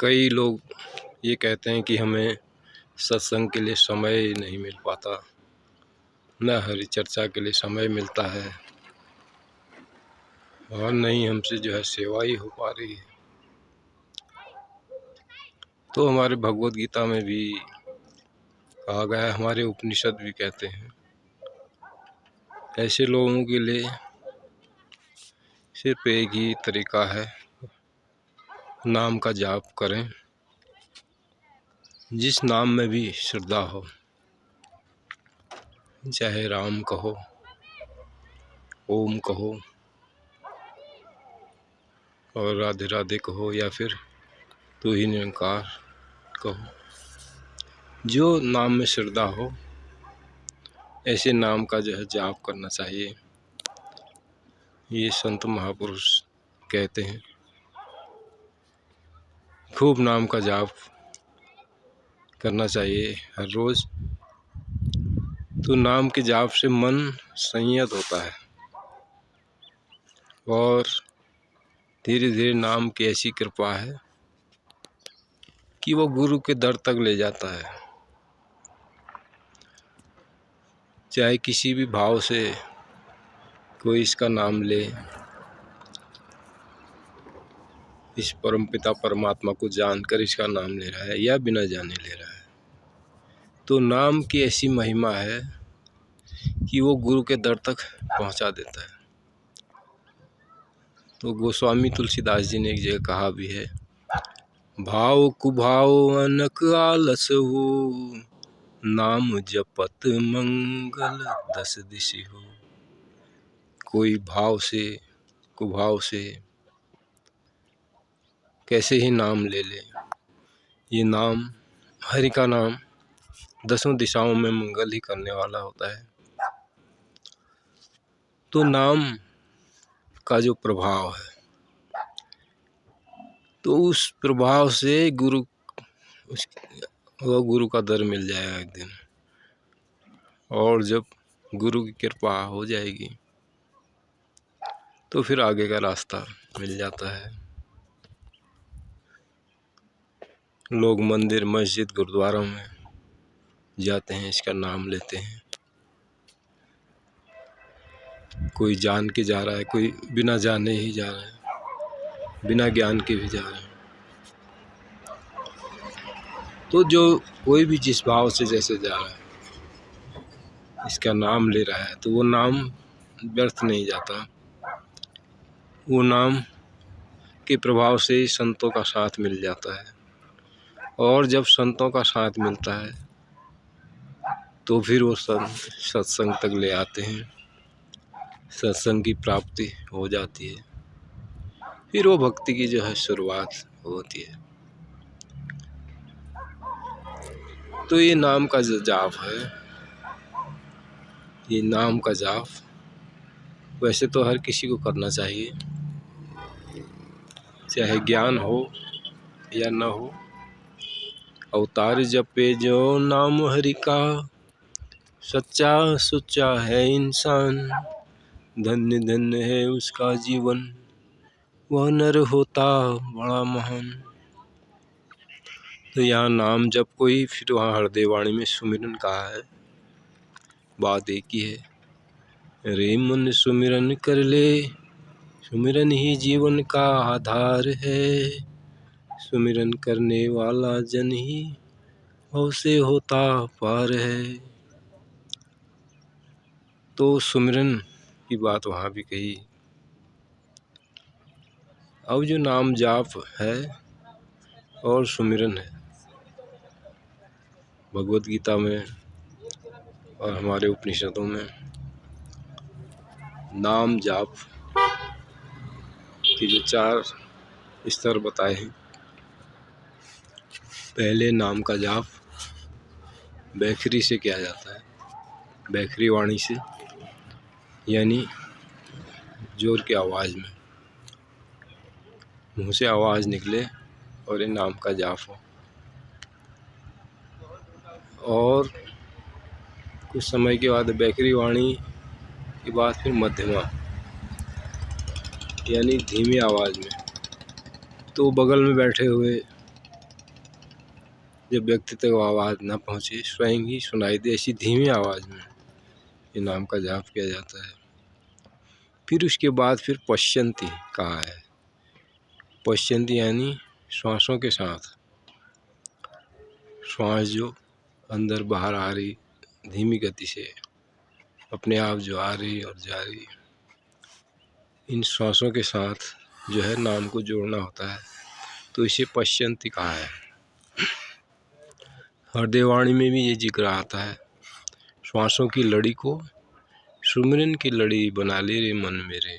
कई लोग ये कहते हैं कि हमें सत्संग के लिए समय नहीं मिल पाता, न हरि चर्चा के लिए समय मिलता है और नहीं हमसे जो है सेवा ही हो पा रही है। तो हमारे भगवत गीता में भी कहा गया है, हमारे उपनिषद भी कहते हैं, ऐसे लोगों के लिए सिर्फ एक ही तरीका है, नाम का जाप करें। जिस नाम में भी श्रद्धा हो, चाहे राम कहो, ओम कहो और राधे राधे कहो, या फिर तू ही निरंकार कहो, जो नाम में श्रद्धा हो ऐसे नाम का जो है जाप करना चाहिए। ये संत महापुरुष कहते हैं, खूब नाम का जाप करना चाहिए हर रोज़। तो नाम के जाप से मन संयत होता है और धीरे धीरे नाम की ऐसी कृपा है कि वो गुरु के दर तक ले जाता है। चाहे किसी भी भाव से कोई इसका नाम ले, इस परमपिता परमात्मा को जानकर इसका नाम ले रहा है या बिना जाने ले रहा है, तो नाम की ऐसी महिमा है कि वो गुरु के दर तक पहुंचा देता है। तो गोस्वामी तुलसीदास जी ने एक जगह कहा भी है, भाव कुभाव अनक आलस हो, नाम जपत मंगल दस दिशि हो। कोई भाव से कुभाव से कैसे ही नाम ले ले, ये नाम हरि का नाम दसों दिशाओं में मंगल ही करने वाला होता है। तो नाम का जो प्रभाव है, तो उस प्रभाव से गुरु का दर मिल जाएगा एक दिन। और जब गुरु की कृपा हो जाएगी तो फिर आगे का रास्ता मिल जाता है। लोग मंदिर मस्जिद गुरुद्वारों में जाते हैं, इसका नाम लेते हैं। कोई जान के जा रहा है, कोई बिना जाने ही जा रहा है, बिना ज्ञान के भी जा रहे हैं। तो जो कोई भी जिस भाव से जैसे जा रहा है, इसका नाम ले रहा है, तो वो नाम व्यर्थ नहीं जाता। वो नाम के प्रभाव से ही संतों का साथ मिल जाता है, और जब संतों का साथ मिलता है तो फिर वो सत्संग तक ले आते हैं, सत्संग की प्राप्ति हो जाती है, फिर वो भक्ति की जो है शुरुआत होती है। तो ये नाम का जो जाप है, ये नाम का जाप वैसे तो हर किसी को करना चाहिए, चाहे ज्ञान हो या न हो। अवतार जपे जो नाम हरि का, सच्चा सुच्चा है इंसान, धन्य धन्य है उसका जीवन, वह नर होता बड़ा महान। तो यहाँ नाम जप कोई, फिर वहाँ हृदय वाणी में सुमिरन कहा है। बात एक ही है, रे मन सुमिरन कर ले, सुमिरन ही जीवन का आधार है, सुमिरन करने वाला जन ही भव से होता पार है। तो सुमिरन की बात वहाँ भी कही। अब जो नाम जाप है और सुमिरन है, भगवत गीता में और हमारे उपनिषदों में नाम जाप के जो 4 स्तर बताए हैं। पहले नाम का जाप बैखरी से किया जाता है, बैखरी वाणी से, यानी जोर की आवाज़ में, मुँह से आवाज़ निकले और ये नाम का जाप हो। और कुछ समय के बाद बैखरी वाणी के बाद फिर मध्यमा, यानी धीमी आवाज़ में। तो बगल में बैठे हुए जब व्यक्ति तक आवाज़ ना पहुँचे, स्वयं ही सुनाई दे, ऐसी धीमी आवाज़ में ये नाम का जाप किया जाता है। फिर उसके बाद फिर पश्यन्ति कहा है। पश्यन्ति यानी श्वासों के साथ, श्वास जो अंदर बाहर आ रही धीमी गति से, अपने आप जो आ रही और जा रही, इन श्वासों के साथ जो है नाम को जोड़ना होता है, तो इसे पश्यन्ति कहा है। हृदयवाणी में भी ये जिक्र आता है, श्वासों की लड़ी को सुमिरन की लड़ी बना ले रे मन मेरे।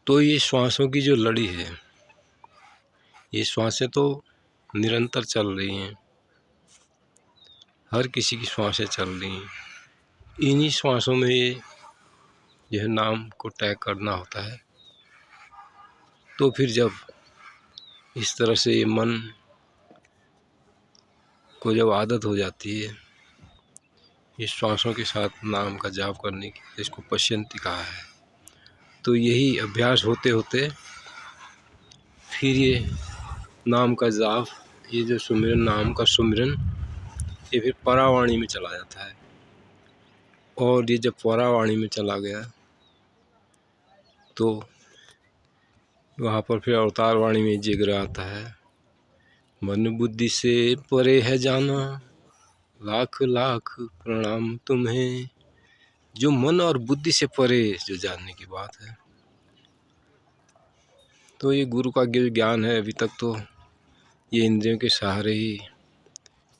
तो ये श्वासों की जो लड़ी है, ये श्वासें तो निरंतर चल रही हैं, हर किसी की श्वासें चल रही हैं। इन्हीं श्वासों में ये यह नाम को तय करना होता है। तो फिर जब इस तरह से ये मन को जब आदत हो जाती है इस श्वासों के साथ नाम का जाप करने की, इसको पश्यन्ति कहा है। तो यही अभ्यास होते होते फिर ये नाम का जाप, ये जो सुमिरन, नाम का सुमिरन, ये फिर परावाणी में चला जाता है। और ये जब परावाणी में चला गया तो वहाँ पर फिर अवतार वाणी में जिक्र आता है, मन बुद्धि से परे है जाना, लाख लाख प्रणाम तुम्हें। जो मन और बुद्धि से परे जो जानने की बात है, तो ये गुरु का ज्ञान है। अभी तक तो ये इंद्रियों के सहारे ही,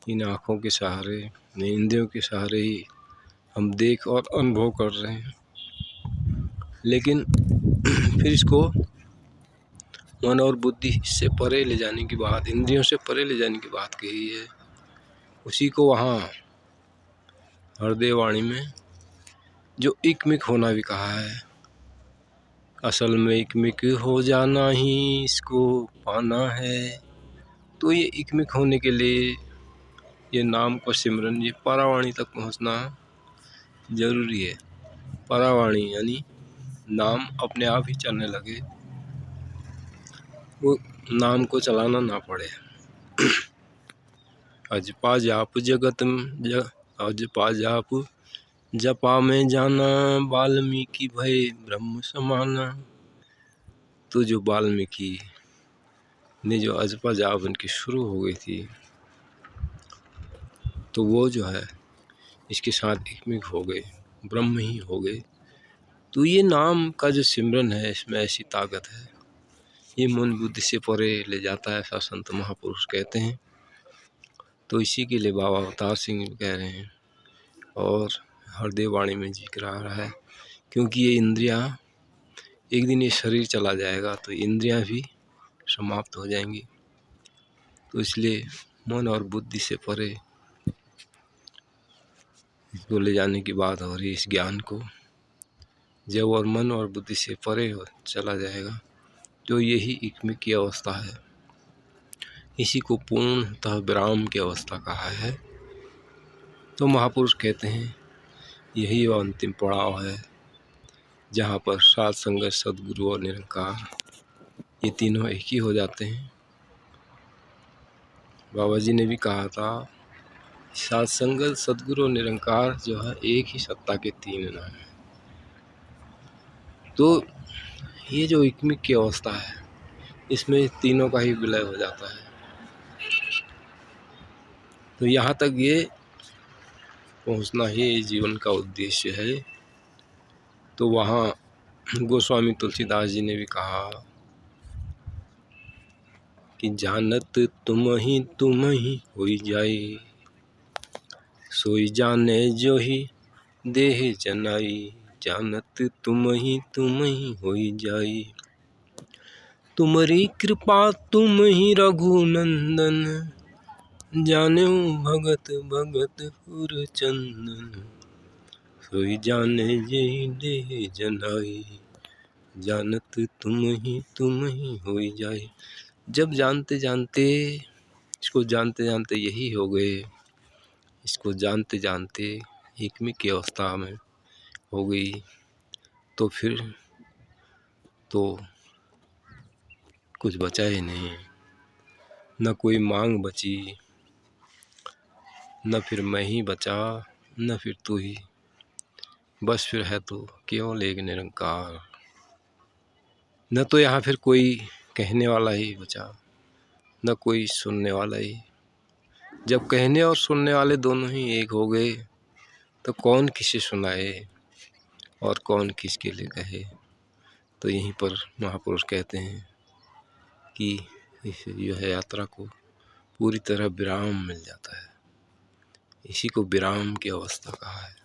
इन आँखों के सहारे, इन इंद्रियों के सहारे ही हम देख और अनुभव कर रहे हैं। लेकिन फिर इसको मन और बुद्धि से परे ले जाने की बात, इंद्रियों से परे ले जाने की बात कही है। उसी को वहाँ हृदय वाणी में जो इकमिक होना भी कहा है। असल में इकमिक हो जाना ही इसको पाना है। तो ये इकमिक होने के लिए ये नाम को सिमरन, ये परावाणी तक पहुँचना जरूरी है। परावाणी यानी नाम अपने आप ही चलने लगे, वो नाम को चलाना ना पड़े। अजपा जाप जगत अजपा जाप जपा में जाना, वाल्मीकि भय ब्रह्म समाना। तो जो वाल्मीकि ने जो अजपा जाप उनकी शुरू हो गई थी, तो वो जो है इसके साथ एकमिक हो गए, ब्रह्म ही हो गए। तो ये नाम का जो सिमरन है, इसमें ऐसी ताकत है, ये मन बुद्धि से परे ले जाता है, ऐसा संत महापुरुष कहते हैं। तो इसी के लिए बाबा अवतार सिंह कह रहे हैं और हृदय वाणी में जिक्र आ रहा है, क्योंकि ये इंद्रियां, एक दिन ये शरीर चला जाएगा तो इंद्रियां भी समाप्त हो जाएंगी। तो इसलिए मन और बुद्धि से परे इसको ले जाने की बात हो रही है। इस ज्ञान को जब और मन और बुद्धि से परे चला जाएगा तो यही इकमिक की अवस्था है। इसी को पूर्णतः विराम की अवस्था कहा है। तो महापुरुष कहते हैं यही वो अंतिम पड़ाव है, जहाँ पर साध संगत, सद्गुरु और निरंकार, ये तीनों एक ही हो जाते हैं। बाबा जी ने भी कहा था, साध संगत, सद्गुरु और निरंकार जो है एक ही सत्ता के तीन नाम है। तो ये जो इकमिक की अवस्था है, इसमें तीनों का ही विलय हो जाता है। तो यहाँ तक ये पहुँचना ही जीवन का उद्देश्य है। तो वहाँ गोस्वामी तुलसीदास जी ने भी कहा कि जानत तुम ही होई जाए, सोई जाने जो ही देह जनाई। जानत तुम ही होई जाई, तुम्हारी कृपा तुम ही रघुनंदन। जाने भगत भगत पुर चंदन, सोई जाने यही देह जनाई। जानत तुम ही होई जाए। जब जानते जानते, इसको जानते जानते यही हो गए, इसको जानते जानते एकमिक की अवस्था में हो गई, तो फिर तो कुछ बचा ही नहीं। न कोई मांग बची, न फिर मैं ही बचा, न फिर तू ही, बस फिर है तू केवल एक निरंकार। न तो यहाँ फिर कोई कहने वाला ही बचा, न कोई सुनने वाला ही। जब कहने और सुनने वाले दोनों ही एक हो गए तो कौन किसे सुनाए और कौन किसके लिए कहे। तो यहीं पर महापुरुष कहते हैं कि इस यह यात्रा को पूरी तरह विराम मिल जाता है। इसी को विराम की अवस्था कहा है।